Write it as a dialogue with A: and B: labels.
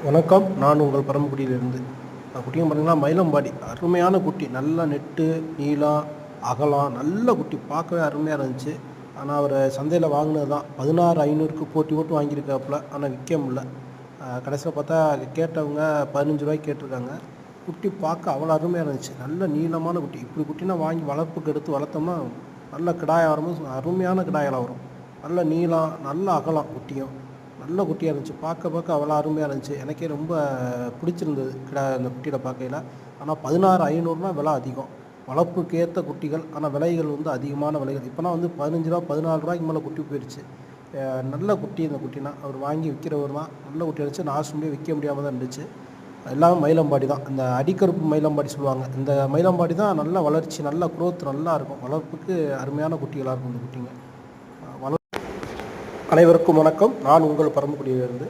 A: வணக்கம். நான் உங்கள் பரமக்குடியிலிருந்து. குட்டிங்க பார்த்தீங்கன்னா மயிலம்பாடி அருமையான குட்டி. நல்ல நெட்டு, நீளம், அகலம் நல்ல குட்டி. பார்க்கவே அருமையாக இருந்துச்சு. ஆனால் அவர் சந்தையில் வாங்கினது தான் 16,500க்கு போட்டு வாங்கியிருக்காப்புல. ஆனால் விற்க முடியல. கடைசியில் பார்த்தா கேட்டவங்க 15 ரூபாய்க்கு கேட்டிருக்காங்க. குட்டி பார்க்க அவ்வளோ அருமையாக இருந்துச்சு. நல்ல நீளமான குட்டி. இப்படி குட்டினா வாங்கி வளர்ப்புக்கு எடுத்து வளர்த்தோம்னா நல்ல கிடாயாக வரும், அருமையான கிடாயெல்லாம் வரும். நல்ல நீளம், நல்ல அகலம் குட்டியும். நல்ல குட்டியாக இருந்துச்சு. பார்க்க அவ்வளோ அருமையாக இருந்துச்சு. எனக்கே ரொம்ப பிடிச்சிருந்தது அந்த குட்டியில் பார்க்கையில். ஆனால் 16,500னா விலை அதிகம். வளர்ப்புக்கு ஏற்ற குட்டிகள், ஆனால் விலைகள் அதிகமான விலைகள். இப்போனா 15 ரூபா 14 ரூபாய்க்கு மேலே குட்டி போயிடுச்சு. நல்ல குட்டி. இந்த குட்டினா அவர் வாங்கி விற்கிறவர் தான். நல்ல குட்டி இருந்துச்சு. நாசுமே விற்க முடியாமல் தான் இருந்துச்சு. எல்லாமே மயிலம்பாடி தான். இந்த அடிக்கருப்பு மயிலம்பாடி சொல்லுவாங்க. இந்த மயிலம்பாடி தான் நல்ல வளர்ச்சி, நல்ல குரோத் நல்லா இருக்கும். வளர்ப்புக்கு அருமையான குட்டிகளாக இருக்கும் இந்த குட்டிங்க. அனைவருக்கும் வணக்கம். நான் உங்கள் பரமக்குடியிலிருந்து.